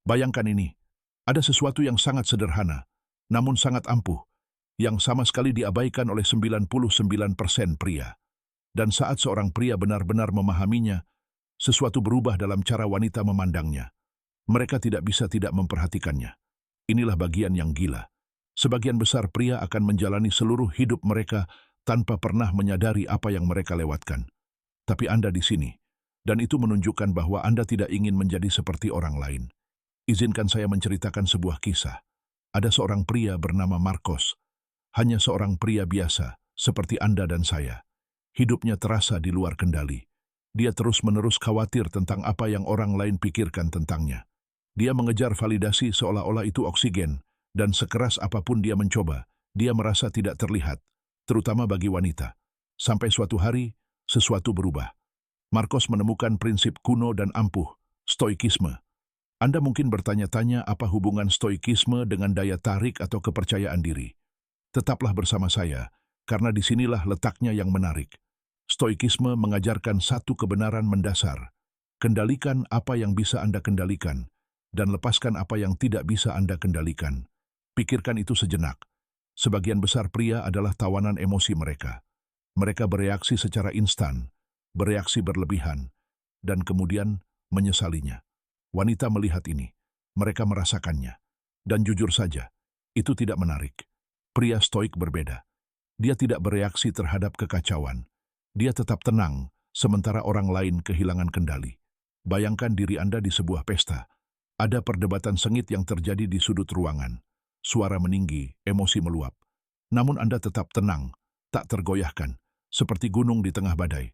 Bayangkan ini, ada sesuatu yang sangat sederhana, namun sangat ampuh, yang sama sekali diabaikan oleh 99% pria. Dan saat seorang pria benar-benar memahaminya, sesuatu berubah dalam cara wanita memandangnya. Mereka tidak bisa tidak memperhatikannya. Inilah bagian yang gila. Sebagian besar pria akan menjalani seluruh hidup mereka tanpa pernah menyadari apa yang mereka lewatkan. Tapi Anda di sini, dan itu menunjukkan bahwa Anda tidak ingin menjadi seperti orang lain. Izinkan saya menceritakan sebuah kisah. Ada seorang pria bernama Marcos. Hanya seorang pria biasa, seperti Anda dan saya. Hidupnya terasa di luar kendali. Dia terus-menerus khawatir tentang apa yang orang lain pikirkan tentangnya. Dia mengejar validasi seolah-olah itu oksigen, dan sekeras apapun dia mencoba, dia merasa tidak terlihat, terutama bagi wanita. Sampai suatu hari, sesuatu berubah. Marcos menemukan prinsip kuno dan ampuh, stoikisme. Anda mungkin bertanya-tanya apa hubungan stoikisme dengan daya tarik atau kepercayaan diri. Tetaplah bersama saya, karena disinilah letaknya yang menarik. Stoikisme mengajarkan satu kebenaran mendasar. Kendalikan apa yang bisa Anda kendalikan, dan lepaskan apa yang tidak bisa Anda kendalikan. Pikirkan itu sejenak. Sebagian besar pria adalah tawanan emosi mereka. Mereka bereaksi secara instan, bereaksi berlebihan, dan kemudian menyesalinya. Wanita melihat ini. Mereka merasakannya. Dan jujur saja, itu tidak menarik. Pria stoik berbeda. Dia tidak bereaksi terhadap kekacauan. Dia tetap tenang, sementara orang lain kehilangan kendali. Bayangkan diri Anda di sebuah pesta. Ada perdebatan sengit yang terjadi di sudut ruangan. Suara meninggi, emosi meluap. Namun Anda tetap tenang, tak tergoyahkan, seperti gunung di tengah badai.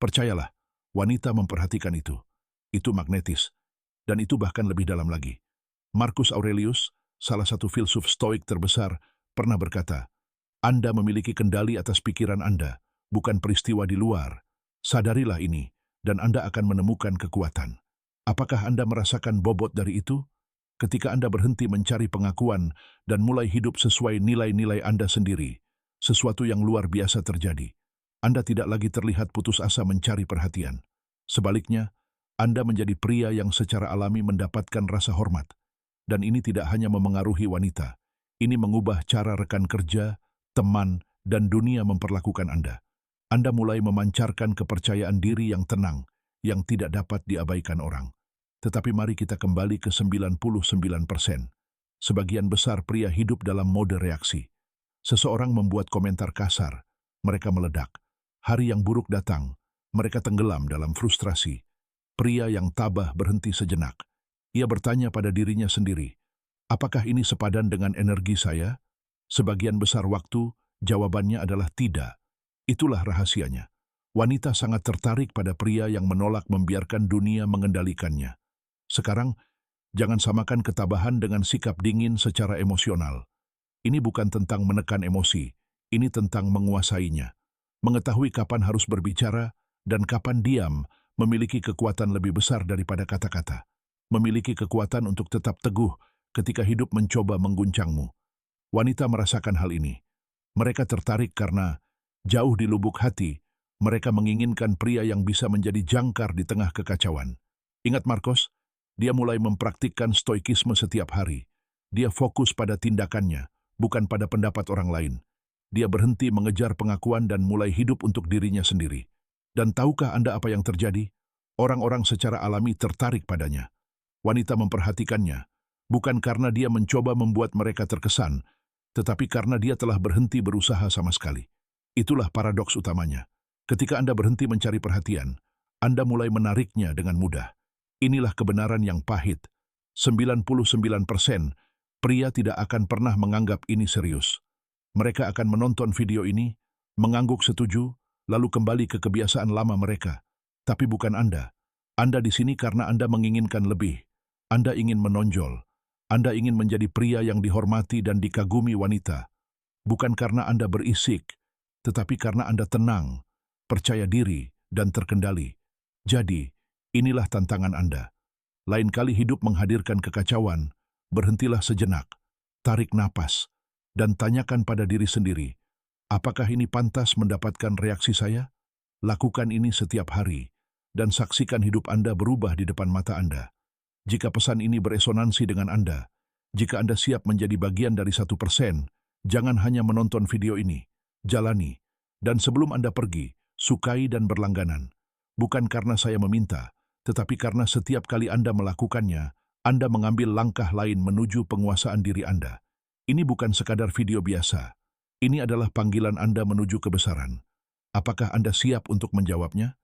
Percayalah, wanita memperhatikan itu. Itu magnetis. Dan itu bahkan lebih dalam lagi. Marcus Aurelius, salah satu filsuf stoik terbesar, pernah berkata, Anda memiliki kendali atas pikiran Anda, bukan peristiwa di luar. Sadarilah ini, dan Anda akan menemukan kekuatan. Apakah Anda merasakan bobot dari itu? Ketika Anda berhenti mencari pengakuan dan mulai hidup sesuai nilai-nilai Anda sendiri, sesuatu yang luar biasa terjadi. Anda tidak lagi terlihat putus asa mencari perhatian. Sebaliknya, Anda menjadi pria yang secara alami mendapatkan rasa hormat. Dan ini tidak hanya memengaruhi wanita. Ini mengubah cara rekan kerja, teman, dan dunia memperlakukan Anda. Anda mulai memancarkan kepercayaan diri yang tenang, yang tidak dapat diabaikan orang. Tetapi mari kita kembali ke 99%. Sebagian besar pria hidup dalam mode reaksi. Seseorang membuat komentar kasar, mereka meledak. Hari yang buruk datang, mereka tenggelam dalam frustrasi. Pria yang tabah berhenti sejenak. Ia bertanya pada dirinya sendiri, apakah ini sepadan dengan energi saya? Sebagian besar waktu, jawabannya adalah tidak. Itulah rahasianya. Wanita sangat tertarik pada pria yang menolak membiarkan dunia mengendalikannya. Sekarang, jangan samakan ketabahan dengan sikap dingin secara emosional. Ini bukan tentang menekan emosi, ini tentang menguasainya. Mengetahui kapan harus berbicara dan kapan diam memiliki kekuatan lebih besar daripada kata-kata. Memiliki kekuatan untuk tetap teguh ketika hidup mencoba mengguncangmu. Wanita merasakan hal ini. Mereka tertarik karena, jauh di lubuk hati, mereka menginginkan pria yang bisa menjadi jangkar di tengah kekacauan. Ingat Marcos? Dia mulai mempraktikkan stoikisme setiap hari. Dia fokus pada tindakannya, bukan pada pendapat orang lain. Dia berhenti mengejar pengakuan dan mulai hidup untuk dirinya sendiri. Dan tahukah Anda apa yang terjadi? Orang-orang secara alami tertarik padanya. Wanita memperhatikannya, bukan karena dia mencoba membuat mereka terkesan, tetapi karena dia telah berhenti berusaha sama sekali. Itulah paradoks utamanya. Ketika Anda berhenti mencari perhatian, Anda mulai menariknya dengan mudah. Inilah kebenaran yang pahit. 99% pria tidak akan pernah menganggap ini serius. Mereka akan menonton video ini, mengangguk setuju, lalu kembali ke kebiasaan lama mereka. Tapi bukan Anda. Anda di sini karena Anda menginginkan lebih. Anda ingin menonjol. Anda ingin menjadi pria yang dihormati dan dikagumi wanita. Bukan karena Anda berisik, tetapi karena Anda tenang, percaya diri, dan terkendali. Jadi, inilah tantangan Anda. Lain kali hidup menghadirkan kekacauan, berhentilah sejenak, tarik napas, dan tanyakan pada diri sendiri, apakah ini pantas mendapatkan reaksi saya? Lakukan ini setiap hari, dan saksikan hidup Anda berubah di depan mata Anda. Jika pesan ini beresonansi dengan Anda, jika Anda siap menjadi bagian dari 1%, jangan hanya menonton video ini, jalani. Dan sebelum Anda pergi, sukai dan berlangganan. Bukan karena saya meminta, tetapi karena setiap kali Anda melakukannya, Anda mengambil langkah lain menuju penguasaan diri Anda. Ini bukan sekadar video biasa. Ini adalah panggilan Anda menuju kebesaran. Apakah Anda siap untuk menjawabnya?